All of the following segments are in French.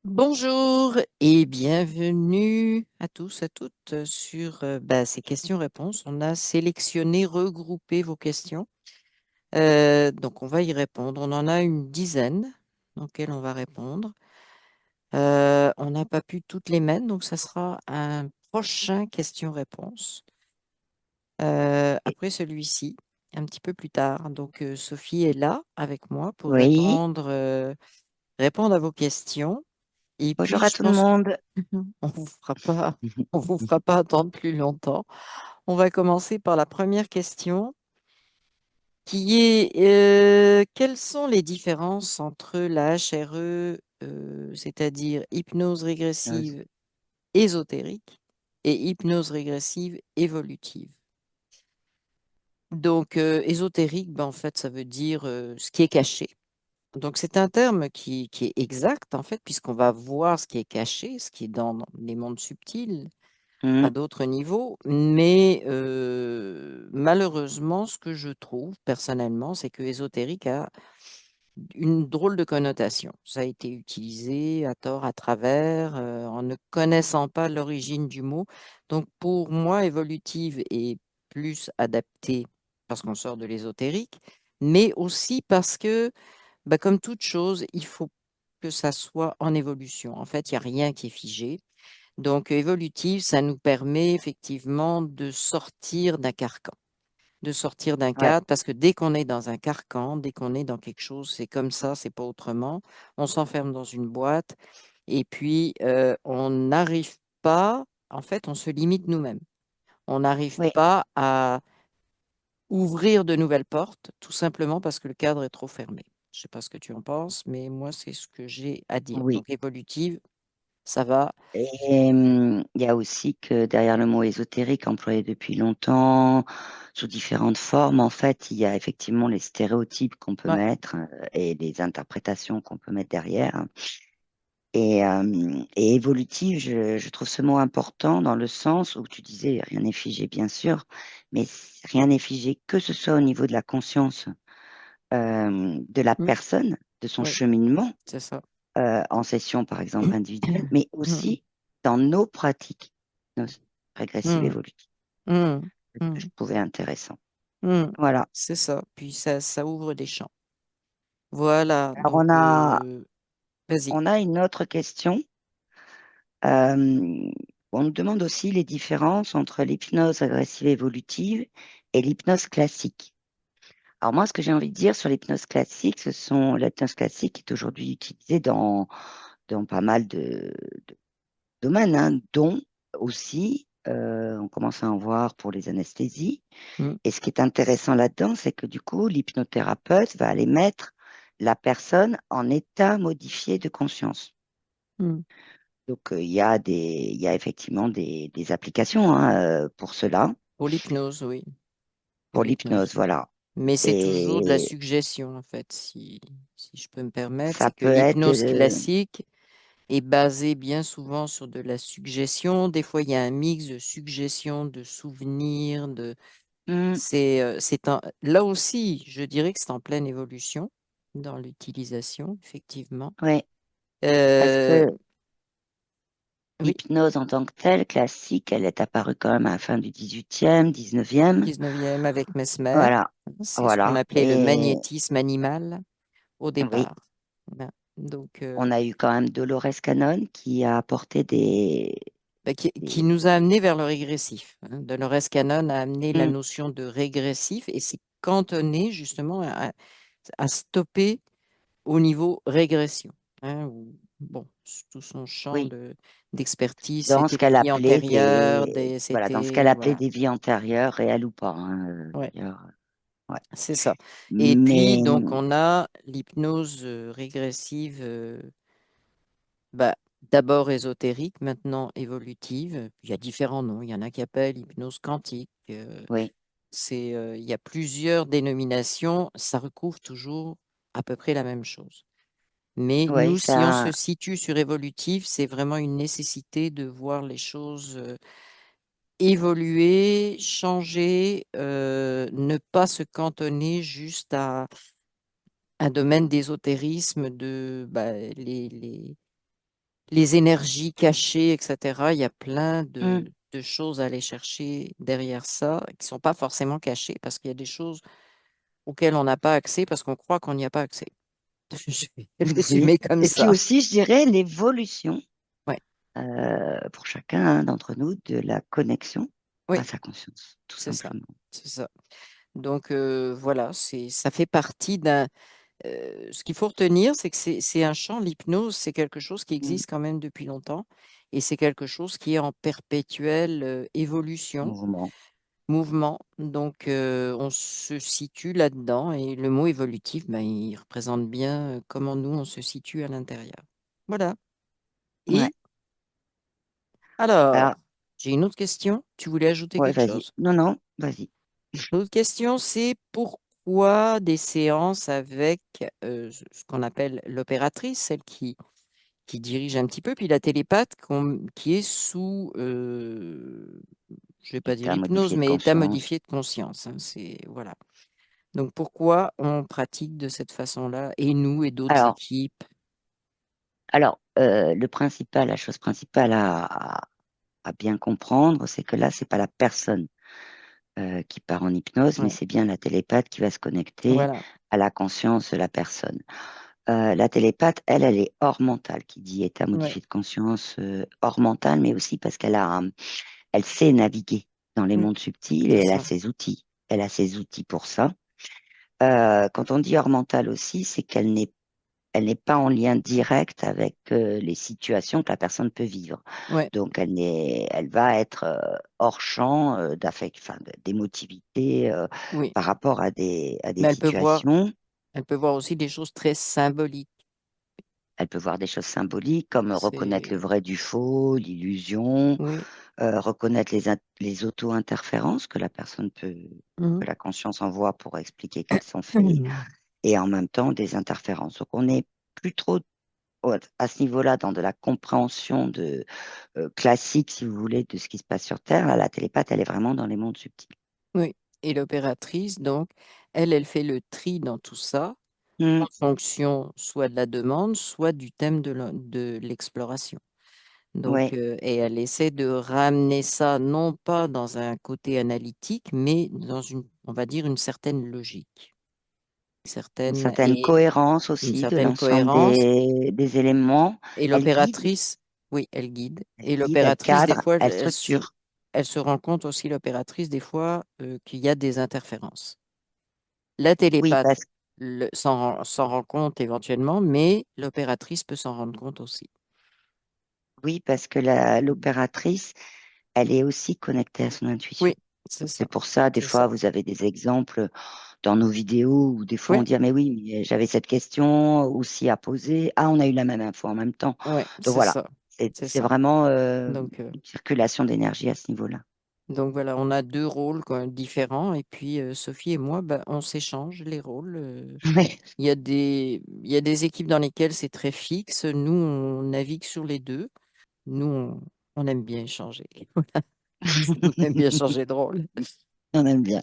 Bonjour et bienvenue à tous, à toutes sur ces questions-réponses. On a sélectionné, regroupé vos questions. Donc, on va y répondre. On en a une dizaine auxquelles on va répondre. On n'a pas pu toutes les mettre, donc ça sera un prochain question-réponse. Après celui-ci, un petit peu plus tard. Donc, Sophie est là avec moi pour Oui, répondre à vos questions. Et puis, bonjour à je tout le pense monde. on vous fera pas, on vous fera pas attendre plus longtemps. On va commencer par la première question qui est quelles sont les différences entre la HRE, c'est-à-dire hypnose régressive ésotérique, et hypnose régressive évolutive? Donc, ésotérique, ben, en fait, ça veut dire ce qui est caché. Donc, c'est un terme qui est exact, en fait, puisqu'on va voir ce qui est caché, ce qui est dans les mondes subtils, à Mm, d'autres niveaux, mais malheureusement, ce que je trouve personnellement, c'est que ésotérique a une drôle de connotation. Ça a été utilisé à tort, à travers, en ne connaissant pas l'origine du mot. Donc pour moi, évolutive est plus adapté parce qu'on sort de l'ésotérique, mais aussi parce que, bah, comme toute chose, il faut que ça soit en évolution. En fait, il n'y a rien qui est figé. Donc, évolutive, ça nous permet effectivement de sortir d'un ouais, cadre, parce que dès qu'on est dans un carcan, dès qu'on est dans quelque chose, c'est comme ça, c'est pas autrement. On s'enferme dans une boîte et puis on n'arrive pas, en fait, on se limite nous-mêmes. On n'arrive oui, pas à ouvrir de nouvelles portes, tout simplement parce que le cadre est trop fermé. Je ne sais pas ce que tu en penses, mais moi, c'est ce que j'ai à dire. oui. Donc, évolutive, ça va. Et il y a aussi que derrière le mot ésotérique employé depuis longtemps, sous différentes formes, en fait, il y a effectivement les stéréotypes qu'on peut Ouais, mettre et les interprétations qu'on peut mettre derrière. Et évolutive, je trouve ce mot important dans le sens où tu disais rien n'est figé, bien sûr, mais rien n'est figé, que ce soit au niveau de la conscience de la mm, personne, de son oui, cheminement c'est ça. en session, par exemple, individuelle, mais Mm, aussi dans nos pratiques nos régressives mm, évolutives, mm, que je mm. trouvais intéressant. Mmh, Voilà. c'est ça. Puis ça ouvre des champs. Voilà, Alors, donc vas-y. on a une autre question. Euh, on nous demande aussi les différences entre l'hypnose régressive évolutive et l'hypnose classique. Alors moi, ce que j'ai envie de dire sur l'hypnose classique, l'hypnose classique est aujourd'hui utilisée dans pas mal de domaines, hein, dont aussi, on commence à en voir pour les anesthésies. Mmh, Et ce qui est intéressant là-dedans, c'est que du coup, l'hypnothérapeute va aller mettre la personne en état modifié de conscience. mmh. Donc, il y a effectivement des applications hein, pour cela, Pour l'hypnose, oui, pour pour l'hypnose, l'hypnose. voilà. Mais c'est toujours de la Et suggestion, en fait, si je peux me permettre. ça C'est que peut être, l'hypnose classique est basée bien souvent sur de la suggestion. Des fois, il y a un mix de suggestion, de souvenirs, hmm, là aussi, je dirais que c'est en pleine évolution dans l'utilisation, effectivement. ouais, parce Euh, que oui, l'hypnose en tant que telle, classique, elle est apparue quand même à la fin du 18e, 19e. 19e avec Mesmer. Voilà, C'est ce qu'on voilà. appelait le Et magnétisme animal au oui, départ. Voilà. Donc, on a eu quand même Dolores Cannon qui a apporté qui des- nous a amené vers le régressif, hein. Dolores Cannon a amené la Hmm, notion de régressif et s'est cantonné justement à stopper au niveau régression, hein, bon, tout son champ oui, d'expertise, dans ce c'était des qu'elle vies appelait antérieures, voilà, dans ce qu'elle appelait voilà, des vies antérieures, réelles ou pas, hein, ouais, d'ailleurs. Ouais. c'est ça. Et puis, Mais donc, on a l'hypnose régressive, bah, d'abord ésotérique, maintenant évolutive. Il y a différents noms. Il y en a qui appellent hypnose quantique. oui, Il y a plusieurs dénominations. Ça recouvre toujours à peu près la même chose. Mais oui, nous, si on se ça, situe sur évolutif, c'est vraiment une nécessité de voir les choses évoluer, changer, ne pas se cantonner juste à un domaine d'ésotérisme de bah, les énergies cachées, etc. Il y a plein Mm. de choses à aller chercher derrière ça qui ne sont pas forcément cachées parce qu'il y a des choses auxquelles on n'a pas accès parce qu'on croit qu'on n'y a pas accès. Je vais Oui. résumer comme Et puis ça. aussi, je dirais, l'évolution Ouais, pour chacun d'entre nous de la connexion oui, à sa conscience, tout c'est ça. simplement. C'est ça. Donc voilà, ça fait partie d'un. Ce qu'il faut retenir, c'est que c'est un champ, l'hypnose, c'est quelque chose qui Mm. existe quand même depuis longtemps et c'est quelque chose qui est en perpétuelle évolution, Mouvement. mouvement. Donc on se situe là-dedans et le mot évolutif, ben, il représente bien comment nous, on se situe à l'intérieur. Voilà. Ouais. Et alors, Alors, j'ai une autre question. Tu voulais ajouter ouais, quelque vas-y. chose? Non, non, vas-y. L'autre question, c'est pourquoi des séances avec ce qu'on appelle l'opératrice, celle qui dirige un petit peu, puis la télépathe qui est sous, je vais pas dire État hypnose, modifié de mais état conscience. modifié de conscience, hein, c'est voilà. Donc pourquoi on pratique de cette façon-là, et nous et d'autres Alors, équipes? le principal, la chose principale à bien comprendre, c'est que là, c'est pas la personne qui part en hypnose, mais Ouais, c'est bien la télépathe qui va se connecter voilà, à la conscience de la personne. La télépathe, elle est hors mentale, qui dit état ouais, modifié de conscience, hors mentale, mais aussi parce elle sait naviguer dans les mm, mondes subtils et c'est elle a ça, ses outils. Elle a ses outils pour ça. Quand on dit hors mentale aussi, c'est elle n'est pas en lien direct avec les situations que la personne peut vivre. ouais, Donc, elle va être hors champ d'affect, enfin, d'émotivité oui, par rapport à des mais situations. elle peut voir aussi des choses très symboliques. Elle peut voir des choses symboliques comme reconnaître le C'est, vrai du faux, l'illusion, oui, reconnaître les auto-interférences que la personne peut, mhm. que la conscience envoie pour expliquer qu'elles sont faites, et en même temps des interférences. Donc, on n'est plus trop à ce niveau-là dans de la compréhension classique, si vous voulez, de ce qui se passe sur Terre. Là, la télépathe, elle est vraiment dans les mondes subtils. Oui, et l'opératrice, donc, elle fait le tri dans tout ça Hmm, en fonction soit de la demande, soit du thème de l'exploration. Donc, ouais, et elle essaie de ramener ça non pas dans un côté analytique, mais dans on va dire, une certaine logique, une certaine, certaine et cohérence une aussi de certaine l'ensemble cohérence. des éléments. Et Elle guide, l'opératrice, oui, elle guide. elle Et guide, elle l'opératrice, des cadre, fois, elle structure. elle se rend compte aussi, l'opératrice, des fois, qu'il y a des interférences. La Oui, télépathe s'en rend compte éventuellement, mais l'opératrice peut s'en rendre compte aussi. oui, parce que l'opératrice, elle est aussi connectée à son intuition. Oui, c'est Donc ça. c'est pour ça, des C'est ça. fois, vous avez des exemples dans nos vidéos où des fois on Oui, dit, ah, mais oui, mais j'avais cette question aussi à poser. Ah, on a eu la même info en même temps. ouais, Donc c'est voilà, ça. C'est c'est ça. vraiment Donc, une circulation d'énergie à ce niveau-là. donc voilà, on a deux rôles quoi, différents. Et puis Sophie et moi, bah, on s'échange les rôles. Oui. Il y a des équipes dans lesquelles c'est très fixe. Nous, on navigue sur les deux. Nous, on aime bien échanger. On aime bien changer de rôle. On aime bien.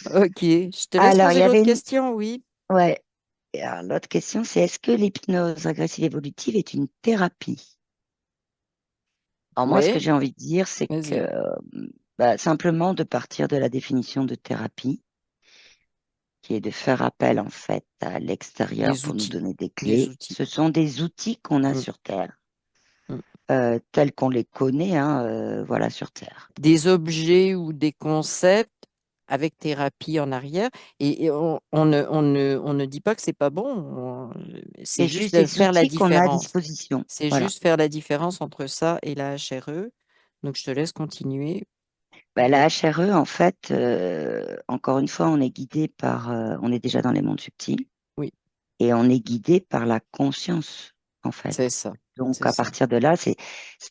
Ok, je te laisse Alors, il poser y avait l'autre une... question, oui. Ouais. Et alors, l'autre question, c'est est-ce que l'hypnose agressive évolutive est une thérapie? Alors moi, ce que Oui, j'ai envie de dire, c'est que vas-y. simplement de partir de la définition de thérapie, qui est de faire appel en fait à l'extérieur Des pour nous outils. donner des Des clés. outils. Ce sont des outils qu'on a Mm, sur Terre, mm. tels qu'on les connaît, hein, voilà, sur Terre. Des objets ou des concepts avec thérapie en arrière. Et on ne dit pas que c'est pas bon. C'est C'est juste juste de des faire la outils qu'on a à différence. disposition. C'est Voilà. juste faire la différence entre ça et la HRE. Donc, je te laisse continuer. La De... HRE, en fait, encore une fois, on est guidé on est déjà dans les mondes subtils Oui, et on est guidé par la conscience, en fait. c'est ça. Donc, C'est à ça. partir de là, c'est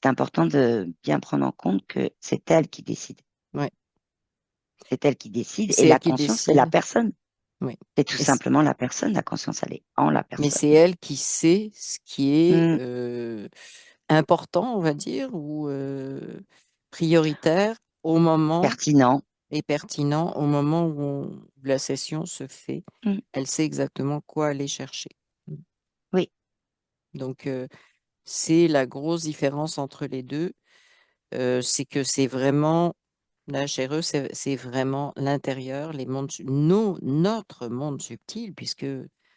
important de bien prendre en compte que c'est elle qui décide. Ouais. C'est elle qui décide et C'est elle la qui conscience, c'est la décide. personne. Oui. C'est tout Et simplement la personne. La conscience, elle est en la mais personne. c'est elle qui sait ce qui est Hmm, important, on va dire, ou prioritaire au moment pertinent. et pertinent au moment où la session se fait. Hmm, Elle sait exactement quoi aller chercher. oui, Donc, c'est la grosse différence entre les deux. C'est que c'est vraiment, la HRE, c'est vraiment l'intérieur, les mondes, notre monde subtil, puisque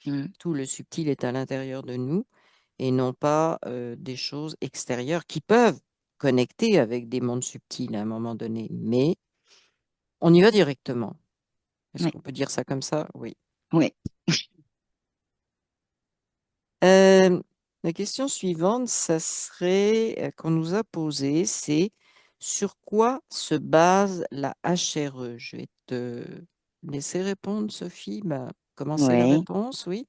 Mm. tout le subtil est à l'intérieur de nous et non pas des choses extérieures qui peuvent connecter avec des mondes subtils à un moment donné. Mais on y va directement. Est-ce Oui, qu'on peut dire ça comme ça? Oui. oui, Euh, la question suivante, ça serait qu'on nous a posée, c'est sur quoi se base la HRE? Je vais te laisser répondre, Sophie. Bah, commencer la oui. réponse, oui.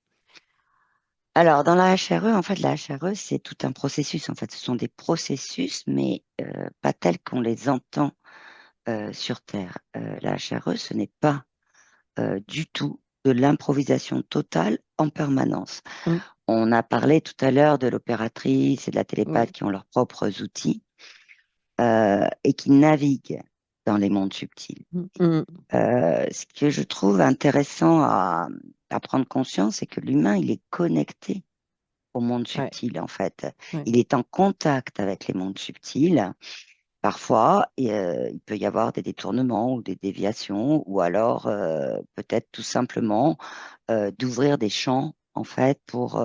Alors, dans la HRE, en fait, la HRE, c'est tout un processus. En fait, ce sont des processus, mais pas tels qu'on les entend sur Terre. La HRE, ce n'est pas du tout de l'improvisation totale en permanence. Mm, On a parlé tout à l'heure de l'opératrice et de la télépathe oui. qui ont leurs propres outils et qui naviguent dans les mondes subtils. Mm, mm, Ce que je trouve intéressant à prendre conscience, c'est que l'humain, il est connecté au monde ouais, subtil, en fait. ouais, Il est en contact avec les mondes subtils. Parfois, il peut y avoir des détournements ou des déviations, ou alors peut-être tout simplement d'ouvrir des champs, en fait, pour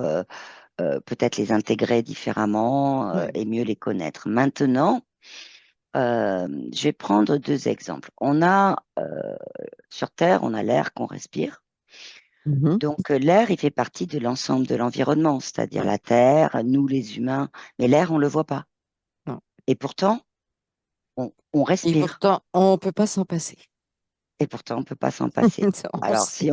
peut-être les intégrer différemment ouais. et mieux les connaître. Maintenant, je vais prendre deux exemples. Sur Terre, on a l'air qu'on respire. Mhm, Donc, l'air, il fait partie de l'ensemble de l'environnement, c'est-à-dire ouais, la Terre, nous les humains. Mais l'air, on ne le voit pas. non. Et pourtant, on Et respire. pourtant, on ne peut pas s'en passer. Et pourtant, on ne peut pas s'en passer. Ça, on Alors, sait.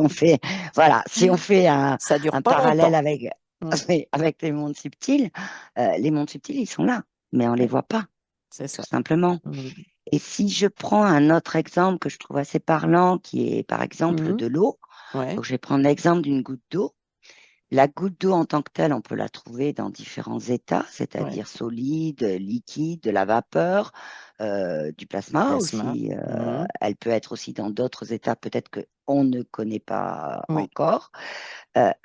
voilà, si on fait Ça dure un pas parallèle longtemps. avec, Mm, avec les mondes subtils, ils sont là, mais on ne les ouais, voit pas, c'est tout ça. simplement. Mm, Et si je prends un autre exemple que je trouve assez parlant, qui est par exemple mm, de l'eau, ouais, donc je vais prendre l'exemple d'une goutte d'eau. La goutte d'eau en tant que telle, on peut la trouver dans différents états, ouais. c'est-à-dire solide, liquide, de la vapeur, du plasma Plasma. aussi. Mm, Elle peut être aussi dans d'autres états, peut-être qu'on ne connaît pas oui. encore.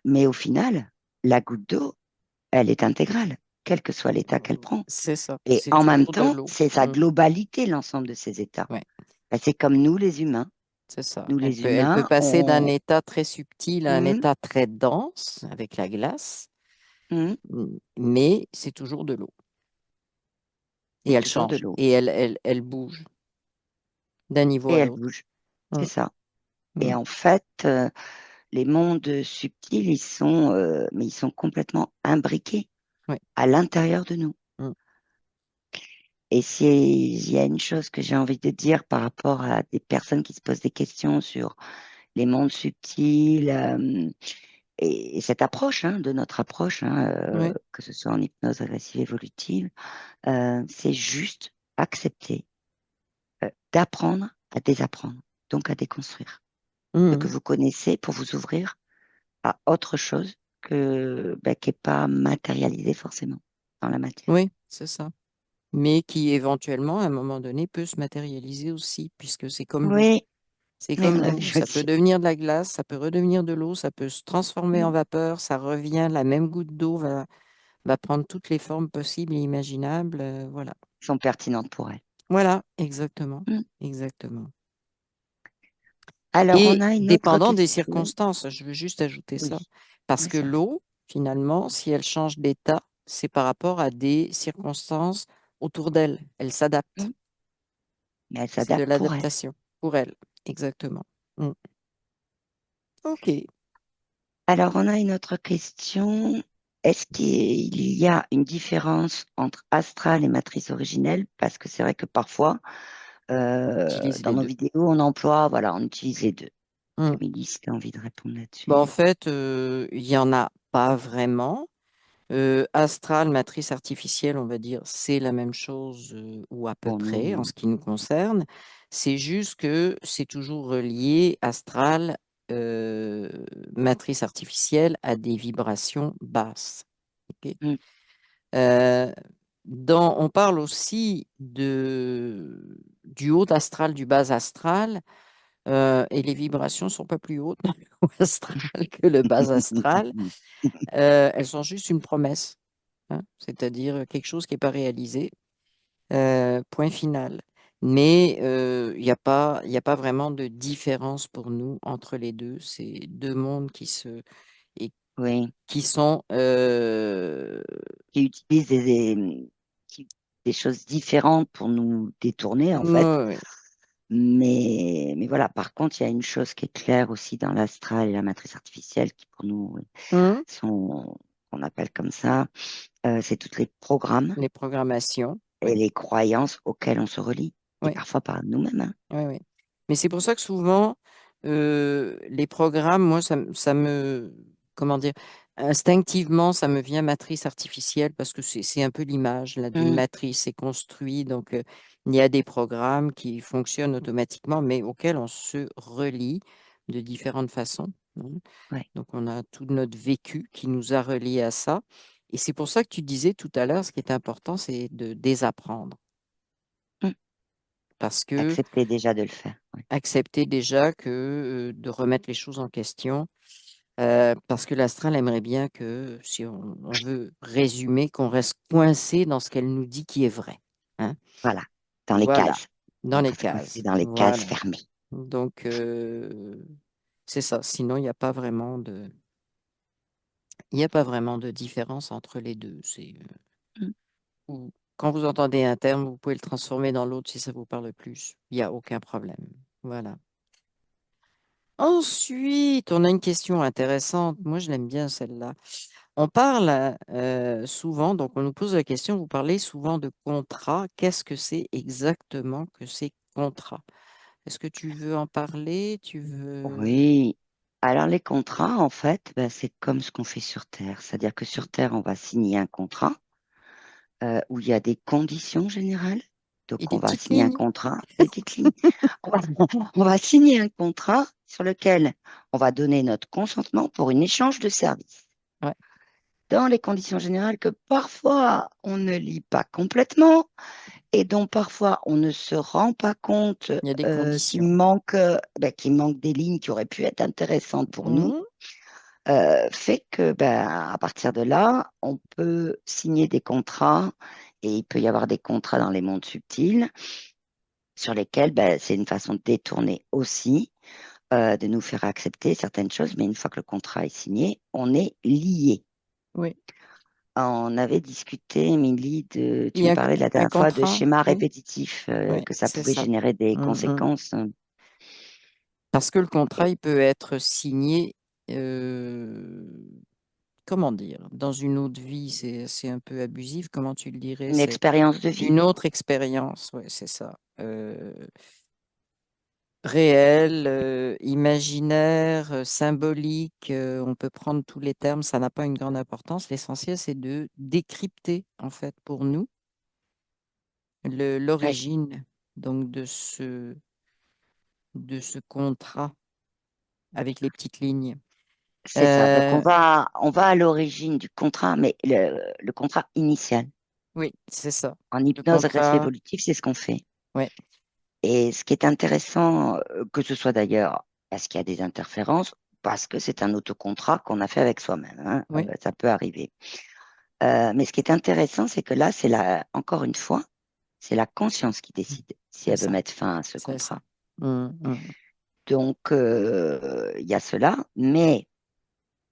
Mais au final, la goutte d'eau, elle est intégrale, quel que soit l'état qu'elle prend. C'est ça. Et C'est en même toujours de temps, l'eau. c'est sa Mm, globalité, l'ensemble de ces états. ouais. Ben, c'est comme nous, les humains. C'est ça. Nous, Elle les peut, elle peut humains, passer d'un on... état très subtil à un Hum, état très dense avec la glace, hum, mais c'est toujours de l'eau. Et c'est elle toujours de change. l'eau. Et elle bouge d'un niveau Et à elle l'autre. bouge. C'est Mm, ça. Et mm, en fait, les mondes subtils, mais ils sont complètement imbriqués ouais, à l'intérieur de nous. mm, Et il y a une chose que j'ai envie de dire par rapport à des personnes qui se posent des questions sur les mondes subtils et cette approche, hein, de notre approche, hein, ouais. que ce soit en hypnose agressive évolutive, c'est juste accepter d'apprendre à désapprendre, donc à déconstruire ce que Mm, vous connaissez pour vous ouvrir à autre chose qui n'est pas matérialisé forcément dans la matière. oui, c'est ça. Mais qui éventuellement, à un moment donné, peut se matérialiser aussi, puisque c'est comme l'eau. Oui, C'est oui, comme on a l'eau. vu Ça peut aussi. devenir de la glace, ça peut redevenir de l'eau, ça peut se transformer en Mm. vapeur, ça revient, la même goutte d'eau va prendre toutes les formes possibles et imaginables. Voilà. Sont pertinentes pour elle. Voilà, exactement. Mm. Exactement. Alors, on Et a une autre dépendant des question. circonstances, je veux juste ajouter Oui, ça, parce oui, que c'est vrai. l'eau, finalement, si elle change d'état, c'est par rapport à des circonstances autour d'elle. Elle s'adapte. Mm. Mais elle C'est de s'adapte pour elle. l'adaptation pour elle. Exactement. Mm. OK. Alors, on a une autre question. Est-ce qu'il y a une différence entre astral et matrice originelle? Parce que c'est vrai que parfois, Utilise dans les nos deux. vidéos, voilà, on utilise les deux. Mm. Émilie, si tu as envie de répondre Bon, en là-dessus. fait, il n'y en a pas vraiment. Astral, matrice artificielle, on va dire, c'est la même chose ou à peu Pour près en nous, ce qui nous concerne. C'est juste que c'est toujours relié, astral, euh, matrice artificielle, à des vibrations basses. Ok. mm, Euh, on parle aussi du haut astral, du bas astral, et les vibrations ne sont pas plus hautes dans le haut astral que le bas astral. Elles sont juste une promesse. hein, c'est-à-dire quelque chose qui n'est pas réalisé, point final. Mais il y a pas vraiment de différence pour nous entre les deux. C'est deux mondes et Oui, qui sont... qui utilisent qui- des choses différentes pour nous détourner, en fait. ouais, ouais. Mais voilà, par contre, il y a une chose qui est claire aussi dans l'astral et la matrice artificielle qui, pour nous, Hum, sont, on appelle comme ça, c'est toutes les programmes les programmations, et oui, les croyances auxquelles on se relie, et oui. parfois par nous-mêmes, hein. Oui, oui. Mais c'est pour ça que souvent, les programmes, moi, comment dire, instinctivement, ça me vient matrice artificielle parce que c'est un peu l'image là d'une Mm. matrice, c'est construit. Donc, il y a des programmes qui fonctionnent automatiquement, mais auxquels on se relie de différentes façons, hein. Ouais. Donc, on a tout notre vécu qui nous a reliés à ça. Et c'est pour ça que tu disais tout à l'heure, ce qui est important, c'est de désapprendre. Mm. Parce que Accepter déjà de le faire. Ouais. accepter déjà que de remettre les choses en question, parce que l'astral aimerait bien que, si on veut résumer, qu'on reste coincé dans ce qu'elle nous dit qui est vrai, hein. Voilà, dans les Voilà, cases. dans On les reste coincé cases. dans les cases Voilà. fermées. Donc, c'est ça. Sinon, il n'y a pas vraiment de différence entre les deux. Mm. Quand vous entendez un terme, vous pouvez le transformer dans l'autre si ça vous parle plus. Il n'y a aucun problème. Voilà. Ensuite, on a une question intéressante. Moi, je l'aime bien celle-là. On parle souvent, donc on nous pose la question, vous parlez souvent de contrat. Qu'est-ce que c'est exactement que ces contrats? Est-ce que tu veux en parler? Tu veux... Oui. Alors les contrats, en fait, ben, c'est comme ce qu'on fait sur Terre. C'est-à-dire que sur Terre, on va signer un contrat où il y a des conditions générales. Et Donc, on des va petites signer un lignes? contrat, des petites lignes. On va, on va signer un contrat sur lequel on va donner notre consentement pour un échange de services. Ouais, Dans les conditions générales que parfois on ne lit pas complètement et dont parfois on ne se rend pas compte il y a des conditions. qu'il manque des lignes qui auraient pu être intéressantes pour nous, Mhm. fait que ben, à partir de là, on peut signer des contrats et il peut y avoir des contrats dans les mondes subtils sur lesquels ben, c'est une façon de détourner aussi, de nous faire accepter certaines choses, mais une fois que le contrat est signé, on est lié. Oui. On avait discuté, Émilie, Il tu y me a parlais la un dernière fois de contrat, schémas oui, répétitifs, oui, que ça c'est pouvait ça. générer des Mhm. conséquences. Parce que le contrat, Et il peut être signé, euh, comment dire, dans une autre vie, c'est un peu abusif. Comment tu le dirais? une C'est expérience de vie. une autre expérience, ouais, c'est ça. Réelle, imaginaire, symbolique, on peut prendre tous les termes, ça n'a pas une grande importance. L'essentiel, c'est de décrypter, en fait, pour nous, Ouais, l'origine donc de ce contrat avec les petites lignes. c'est ça. Donc Euh, on va à l'origine du contrat, mais le contrat initial. oui, c'est ça. En Le hypnose agressive contrat, évolutive, c'est ce qu'on fait. ouais, Et ce qui est intéressant, que ce soit d'ailleurs parce qu'il y a des interférences, parce que c'est un autocontrat qu'on a fait avec soi-même, hein, oui, ça peut arriver. Mais ce qui est intéressant, c'est que là, encore une fois, c'est la conscience qui décide si c'est elle veut ça, mettre fin à ce c'est ça. contrat. Mm. Donc, il y a cela, mais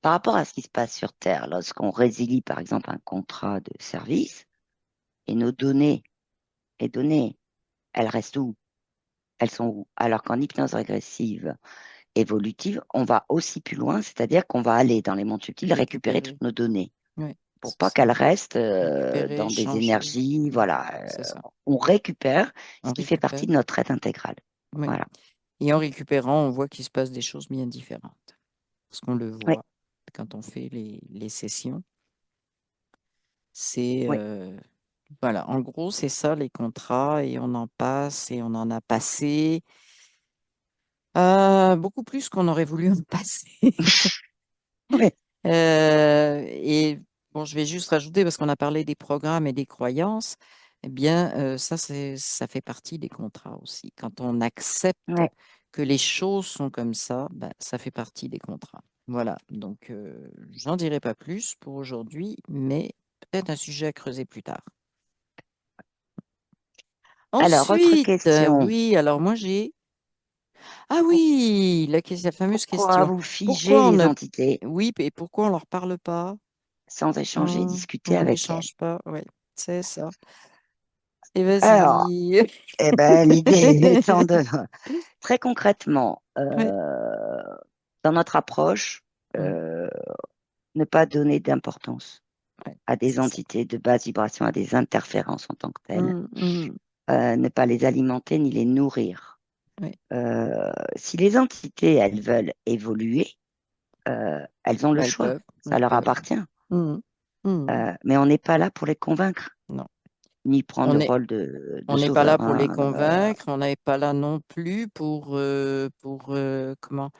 par rapport à ce qui se passe sur Terre, lorsqu'on résilie, par exemple, un contrat de service, et nos données, les données, elles restent où? Elles sont où? Alors qu'en hypnose régressive évolutive, on va aussi plus loin, c'est-à-dire qu'on va aller dans les mondes subtils récupérer Récupérer, toutes nos données oui, pour c'est pas ça. qu'elles restent Récupérer, dans des changer, énergies. mm, Voilà, c'est ça. on récupère ce On qui fait récupère, partie de notre aide intégrale. oui. Voilà. Et en récupérant, on voit qu'il se passe des choses bien différentes. Parce qu'on le Oui, voit quand on fait les sessions. C'est, oui, voilà, en gros, c'est ça les contrats et on en passe et on en a passé beaucoup plus qu'on aurait voulu en passer. oui, Et bon, je vais juste rajouter, parce qu'on a parlé des programmes et des croyances, eh bien, ça fait partie des contrats aussi. Quand on accepte oui. que les choses sont comme ça, ben, ça fait partie des contrats. Voilà, donc j'en dirai pas plus pour aujourd'hui, mais peut-être un sujet à creuser plus tard. Alors, autre Ensuite, question. oui, alors moi j'ai... Ah Pour- oui, la fameuse Pourquoi question. vous figez Pourquoi on les ne... entités Oui, et pourquoi on leur parle pas? sans échanger, discuter On avec elles? n'échange pas, oui, c'est ça. Et Alors, vas-y. eh ben, l'idée étant de, très concrètement, Ouais, dans notre approche, ouais, euh, ne pas donner d'importance ouais, à des c'est ça. entités de basse vibration, à des interférences en tant que telles, Mm. ne pas les alimenter ni les nourrir. Ouais, Si les entités, elles veulent évoluer, elles ont le choix, ça elles leur peuvent. appartient. Mm. Mm. Mais on n'est pas là pour les convaincre, Non, ni prendre on le est, rôle de on n'est pas là sauveur, pour les hein. convaincre, on n'est pas là non plus pour comment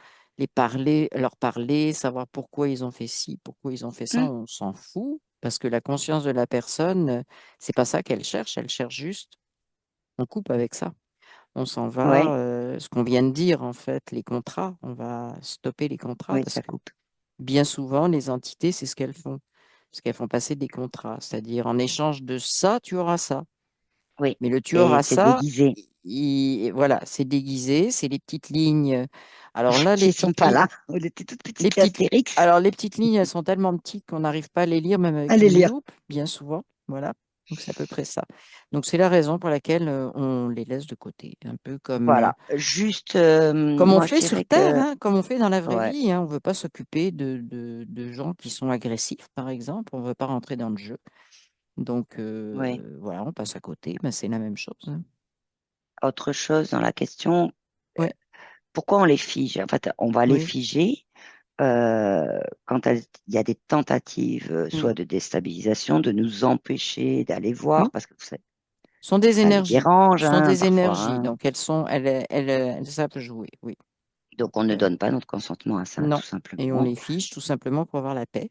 leur parler, savoir pourquoi ils ont fait ci, pourquoi ils ont fait ça, Hmm, on s'en fout, parce que la conscience de la personne, c'est pas ça elle cherche juste, on coupe avec ça. On s'en va, ouais, ce qu'on vient de dire en fait, les contrats, on va stopper les contrats oui, parce ça que coupe. bien souvent, les entités, c'est ce qu'elles font. Parce qu'elles font passer des contrats, c'est-à-dire en échange de ça, tu auras ça. Oui, Mais le tu et auras c'est ça, déguisé. voilà, c'est déguisé, c'est les petites lignes. Alors là, les Qui sont petites pas lignes, là. On était toutes les petites, les petites, Astérix. alors les petites lignes, elles sont tellement petites qu'on n'arrive pas à les lire, même avec Allez une lire. loupe, bien souvent. Voilà. Donc c'est à peu près ça. Donc c'est la raison pour laquelle on les laisse de côté, un peu Voilà. Juste, comme on moi, je fait sur dirais Terre, que, hein, comme on fait dans la vraie ouais, vie, hein. On ne veut pas s'occuper de gens qui sont agressifs, par exemple. On ne veut pas rentrer dans le jeu. Donc, ouais. voilà, on passe à côté. Ben, c'est la même chose, hein. Autre chose dans la question, Oui, pourquoi on les fige? En fait, on va les oui, figer quand il y a des tentatives, oui, soit de déstabilisation, de nous empêcher d'aller voir, oui. parce que vous savez, Ce sont des ça les énergies. dérange, Ce sont hein, des parfois, énergies. hein. Donc, elles savent jouer, oui. Donc, Donc, on ne donne pas notre consentement à ça, non. tout Et on simplement. les fiche tout simplement pour avoir la paix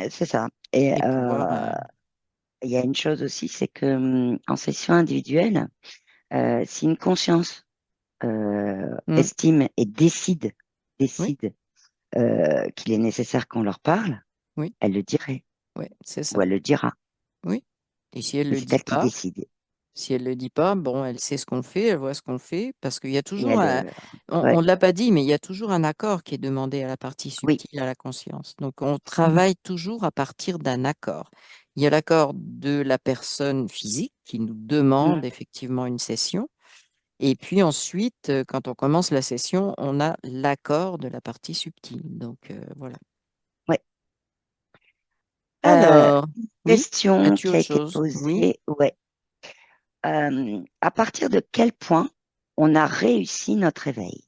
C'est ça. Et et pouvoir. il y a une chose aussi, c'est que en session individuelle, si une conscience Hmm, estime et oui, décide qu'il est nécessaire qu'on leur parle, oui, elle le dirait oui, c'est ou ça. elle le dira. Oui. Et si elle Mais le c'est dit elle qui pas, décide. Si elle le dit pas, bon, elle sait ce qu'on fait, elle voit ce qu'on fait, parce qu'il y a Et toujours elle, un, ouais, on ne l'a pas dit, mais il y a toujours un accord qui est demandé à la partie oui, subtile, à la conscience. Donc, on travaille toujours à partir d'un accord. Il y a l'accord de la personne physique qui nous demande mm, effectivement une session. Et puis ensuite, quand on commence la session, on a l'accord de la partie subtile. Donc, voilà. ouais. Euh, Alors, oui, question as-tu qui a autre été chose? Oui, posée, ouais. À partir de quel point on a réussi notre éveil?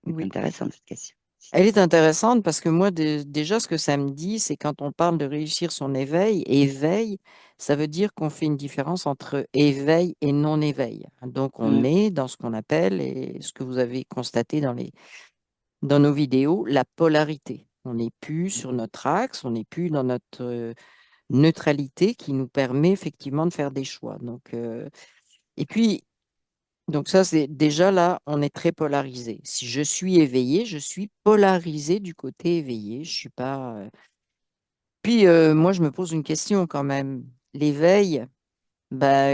C'est oui. intéressant cette question. Elle est intéressante parce que moi, déjà, ce que ça me dit, c'est quand on parle de réussir son éveil, éveil, ça veut dire qu'on fait une différence entre éveil et non-éveil. Donc, on Mm, est dans ce qu'on appelle, et ce que vous avez constaté dans nos vidéos, la polarité. On n'est plus sur notre axe, on n'est plus dans notre neutralité qui nous permet effectivement de faire des choix. Et puis, donc ça, c'est déjà là, on est très polarisé. Si je suis éveillé, je suis polarisé du côté éveillé. Je suis pas. Puis moi, je me pose une question quand même. L'éveil, bah,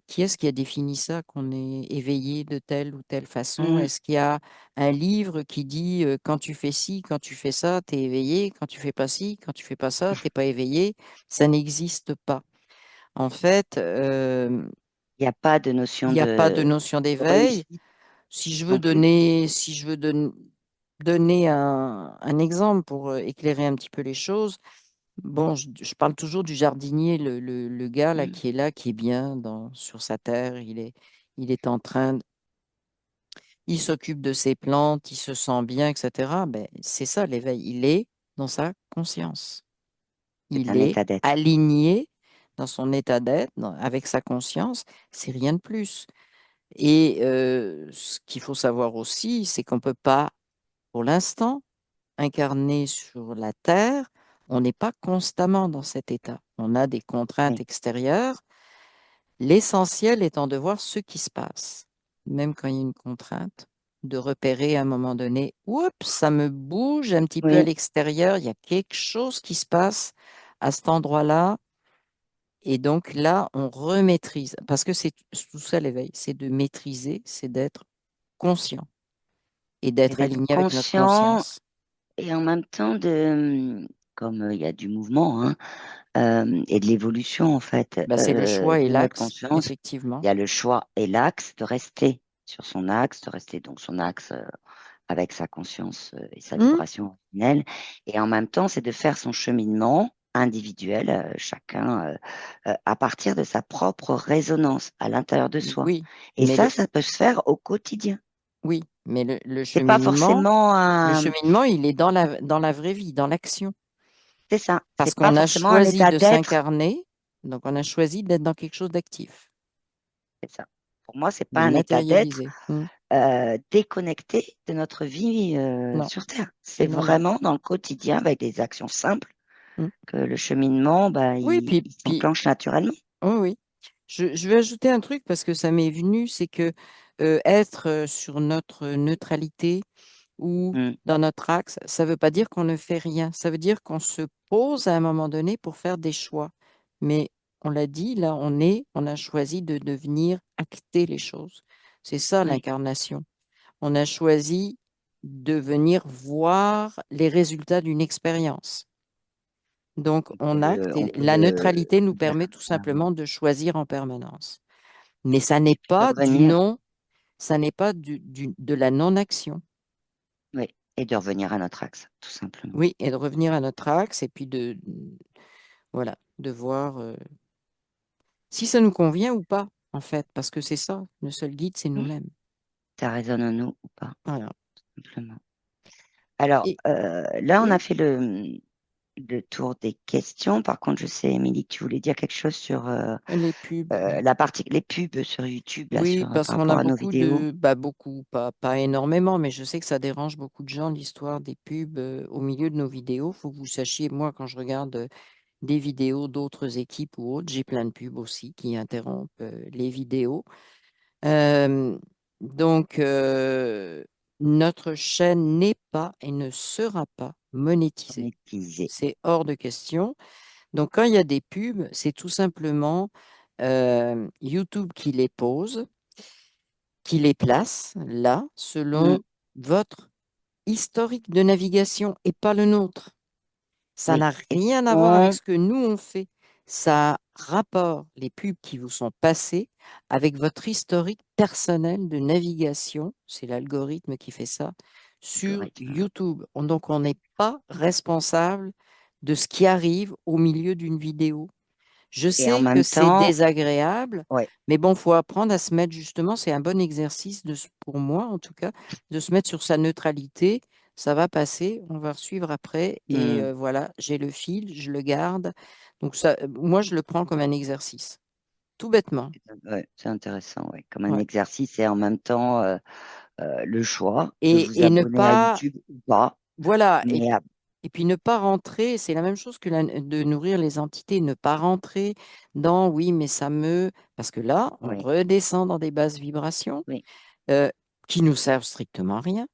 qui est-ce qui a défini ça, qu'on est éveillé de telle ou telle façon? mm. Est-ce qu'il y a un livre qui dit quand tu fais ci, quand tu fais ça, t'es éveillé, quand tu fais pas ci, quand tu fais pas ça, t'es pas éveillé? Ça n'existe pas. En fait, Il n'y a pas de il notion n'y a pas de de notion d'éveil. réussite Si non plus. je veux donner un exemple pour éclairer un petit peu les choses, bon, je parle toujours du jardinier, le gars là Mm. qui est là, qui est bien sur sa terre, il est en train, il s'occupe de ses plantes, il se sent bien, etc. Ben, c'est ça l'éveil, il est dans sa conscience, C'est il un est état d'être. aligné dans son état d'être, avec sa conscience, c'est rien de plus. Et ce qu'il faut savoir aussi, c'est qu'on ne peut pas, pour l'instant, incarner sur la Terre, on n'est pas constamment dans cet état. On a des contraintes Oui, extérieures, l'essentiel étant de voir ce qui se passe, même quand il y a une contrainte, de repérer à un moment donné, oups, ça me bouge un petit peu à oui, l'extérieur, il y a quelque chose qui se passe à cet endroit-là. Et donc là, on remaîtrise, parce que c'est tout ça l'éveil, c'est de maîtriser, c'est d'être conscient et Et d'être d'être aligné avec notre conscient conscience. et en même temps comme il y a du mouvement, hein, et de l'évolution en fait Bah, c'est le choix et de notre l'axe, conscience, il effectivement. y a le choix et l'axe de rester sur son axe, de rester donc son axe avec sa conscience et sa Hmm. vibration originelle. Et en même temps, c'est de faire son cheminement individuel, chacun, à partir de sa propre résonance à l'intérieur de soi. Oui, Et mais ça peut se faire au quotidien. oui, mais C'est pas forcément le un, cheminement, il est dans la vraie vie, dans l'action. c'est ça, Parce c'est pas qu'on a forcément un choisi état de d'être. s'incarner, donc on a choisi d'être dans quelque chose d'actif, C'est ça. Pour moi, c'est pas de un état d'être matérialiser. Hmm. déconnecté de notre vie Non, sur Terre. C'est non, non. vraiment dans le quotidien avec des actions simples Hmm. que le cheminement, bah, Oui, il s'enclenche naturellement. oui, oui. Je vais ajouter un truc parce que ça m'est venu, c'est que être sur notre neutralité ou Mm. dans notre axe, ça ne veut pas dire qu'on ne fait rien. Ça veut dire qu'on se pose à un moment donné pour faire des choix. Mais on l'a dit, là, on a choisi de devenir acter les choses. C'est ça Oui. l'incarnation. On a choisi de venir voir les résultats d'une expérience. Donc, on acte et On peut la neutralité nous dire permet comme tout ça, oui. simplement de choisir en permanence. Mais ça Et n'est puis de pas du revenir, non, ça n'est pas de la non-action. oui, et de revenir à notre axe, tout simplement. Oui, et de revenir à notre axe et puis voilà, de voir si ça nous convient ou pas, en fait, parce que c'est ça, le seul guide, c'est Mm. nous-mêmes. Ça résonne en nous ou pas, Voilà. simplement. Alors, Et là, on a oui, fait le tour des questions. Par contre, je sais, Émilie, que tu voulais dire quelque chose sur les pubs. la partie, les pubs sur YouTube, là, Oui, parce par qu'on a rapport à nos beaucoup vidéos. beaucoup, pas énormément, mais je sais que ça dérange beaucoup de gens, l'histoire des pubs au milieu de nos vidéos. Il faut que vous sachiez, moi, quand je regarde des vidéos d'autres équipes ou autres, j'ai plein de pubs aussi qui interrompent les vidéos. Euh, donc, notre chaîne n'est pas et ne sera pas monétisée. Monétiser. C'est hors de question. Donc, quand il y a des pubs, c'est tout simplement YouTube qui les pose, qui les place là, Mm. selon votre historique de navigation et pas le nôtre. Ça Oui. n'a Et rien à voir avec donc, ce que nous on fait. Ça rapporte les pubs qui vous sont passées avec votre historique personnel de navigation. C'est l'algorithme qui fait ça sur algorithme, ouais. YouTube. Donc, on n'est pas responsable de ce qui arrive au milieu d'une vidéo. Je Et en sais que même c'est temps, désagréable, ouais. mais bon, il faut apprendre à se mettre justement, c'est un bon exercice pour moi en tout cas, de se mettre sur sa neutralité. Ça va passer, on va suivre après et Mm. voilà, j'ai le fil, je le garde. Donc ça, moi, je le prends comme un exercice, tout bêtement. Ouais, c'est intéressant, ouais. Comme un Ouais. exercice et en même temps le choix de vous Et ne abonner à pas, YouTube ou pas. voilà, Mais et puis ne pas rentrer, c'est la même chose que de nourrir les entités, ne pas rentrer dans oui, mais ça me, parce que là, on oui, redescend dans des basses vibrations oui, euh, qui nous servent strictement à rien.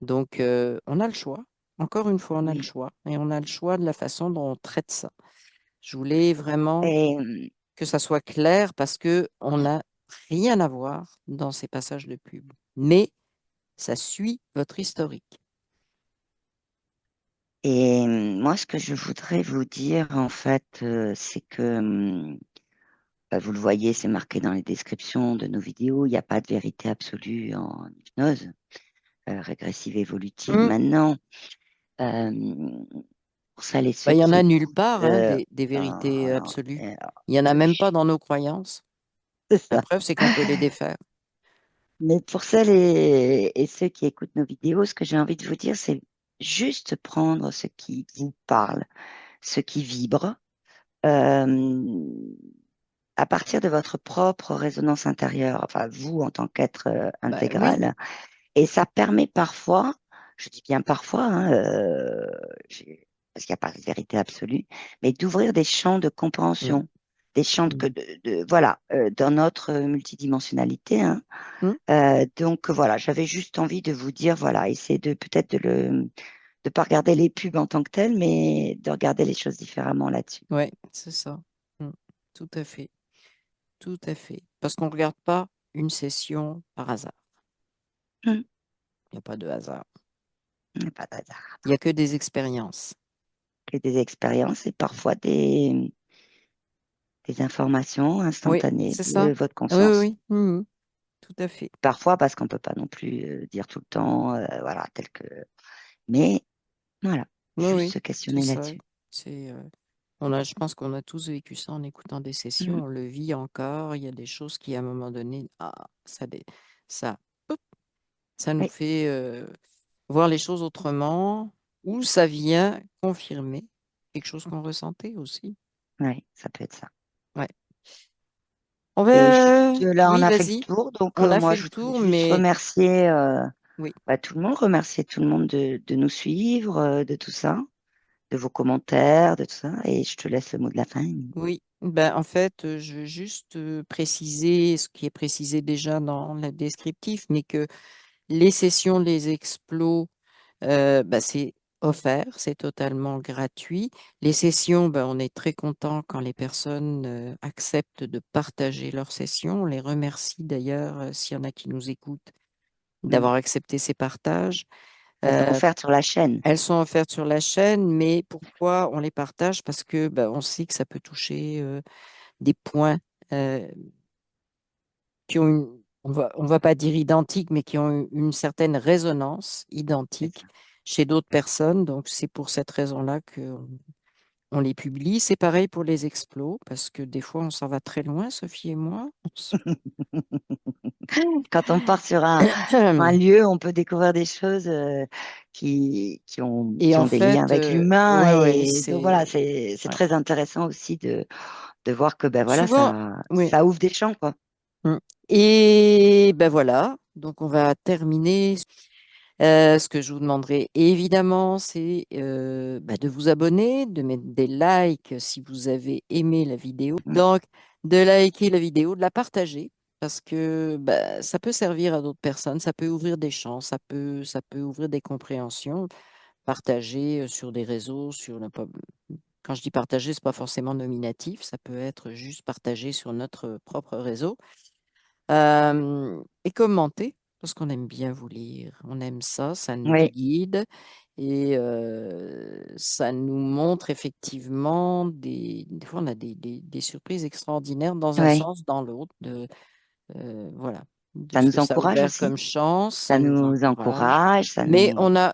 Donc, on a le choix. Encore une fois, on a le oui. choix. Et on a le choix de la façon dont on traite ça. Je voulais vraiment Et, que ça soit clair parce que on n'a rien à voir dans ces passages de pub. Mais ça suit votre historique. moi, ce que je voudrais vous dire, en fait, c'est que bah, vous le voyez, c'est marqué dans les descriptions de nos vidéos, il n'y a pas de vérité absolue en hypnose régressive évolutive. Hmm. Maintenant, euh, pour celles et Ben, ceux il y en qui a nulle écoutent, part hein, des vérités absolues. euh, Il n'y en a même pas oui, dans nos croyances. c'est La ça. preuve, c'est qu'on peut les défaire. Mais pour celles et ceux qui écoutent nos vidéos, ce que j'ai envie de vous dire, c'est juste prendre ce qui vous parle, ce qui vibre, euh, à partir de votre propre résonance intérieure, enfin vous en tant qu'être Ben, oui, intégral. Et ça permet parfois, je dis bien parfois, hein, parce qu'il n'y a pas de vérité absolue, mais d'ouvrir des champs de hmm, compréhension, des champs hmm, voilà, dans notre multidimensionnalité, hein. hmm. Donc voilà, j'avais juste envie de vous dire, voilà, essayez de peut-être de pas regarder les pubs en tant que telles, mais de regarder les choses différemment là-dessus. Ouais, c'est ça. Hmm. tout à fait, tout à fait. Parce qu'on ne regarde pas une session par hasard. Hmm. Il n'y a pas de hasard. Il n'y a pas d'hasard. Il n'y a que des expériences. Que des expériences et parfois des informations Oui, instantanées c'est ça. de votre Oui, oui, conscience. oui. Mhm. Tout à fait. Parfois parce qu'on ne peut pas non plus dire tout le temps, voilà, tel que. Mais voilà, Oui, juste oui, se c'est questionner ça. là-dessus. C'est, je pense qu'on a tous vécu ça en écoutant des Mhm. sessions. On le vit encore. Il y a des choses qui, à un moment donné, ça, hop, ça nous Oui, fait voir les choses autrement, ou ça vient confirmer quelque chose qu'on ressentait aussi. oui, ça peut être ça. Ouais. On Et juste va, là, on oui, a fait le vas-y. tour. Donc, On a moi, fait le je voudrais tour, juste mais remercier oui, tout le monde, remercier tout le monde de nous suivre, de tout ça, de vos commentaires, de tout ça. Et je te laisse le mot de la fin. oui. Ben, en fait, je veux juste préciser ce qui est précisé déjà dans le descriptif, mais que les sessions, les explos, c'est offert, c'est totalement gratuit. Les sessions, on est très content quand les personnes acceptent de partager leurs sessions. On les remercie d'ailleurs, s'il y en a qui nous écoutent, Mm. d'avoir accepté ces partages. Elles sont Euh, offertes sur la chaîne. Elles sont offertes sur la chaîne, mais pourquoi on les partage? Parce que on sait que ça peut toucher des points euh, qui ont on va pas dire identiques, mais qui ont une certaine résonance C'est identique ça. chez d'autres personnes. Donc, c'est pour cette raison-là que on les publie. C'est pareil pour les explos, parce que des fois, on s'en va très loin, Sophie et moi. Quand on part sur un lieu, on peut découvrir des choses Et qui en ont des liens fait, avec l'humain. ouais, ouais, Et donc voilà, c'est ouais. très intéressant aussi de voir que ben voilà, Souvent, oui. ça ouvre des champs, quoi. Mm. Et ben voilà, donc on va terminer. Ce que je vous demanderai évidemment, c'est de vous abonner, de mettre des likes si vous avez aimé la vidéo. Mm. Donc, de liker la vidéo, de la partager, parce que ça peut servir à d'autres personnes, ça peut ouvrir des champs, ça peut ouvrir des compréhensions. Partager sur des réseaux, quand je dis partager, c'est pas forcément nominatif, ça peut être juste partager sur notre propre réseau. Et commenter, parce qu'on aime bien vous lire. On aime ça, ça nous Oui, guide et ça nous montre effectivement des fois, on a des surprises extraordinaires dans un oui. sens, dans l'autre, voilà, de Ça ce nous que ça a encourage ouvert aussi. comme chance, Ça ça nous nous encourage. encourage, ça nous.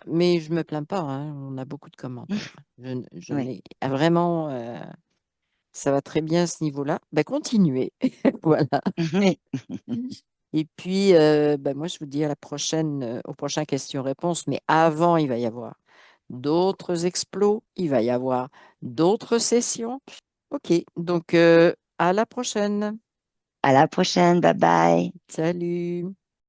Mais je me plains pas, hein, on a beaucoup de commentaires. Je Oui. n'ai vraiment, ça va très bien à ce niveau-là. Continuez. Voilà. Oui. Et puis, moi, je vous dis à la prochaine, aux prochaines questions-réponses. Mais avant, il va y avoir d'autres explos, il va y avoir d'autres sessions. OK, donc à la prochaine. À la prochaine. Bye bye. Salut.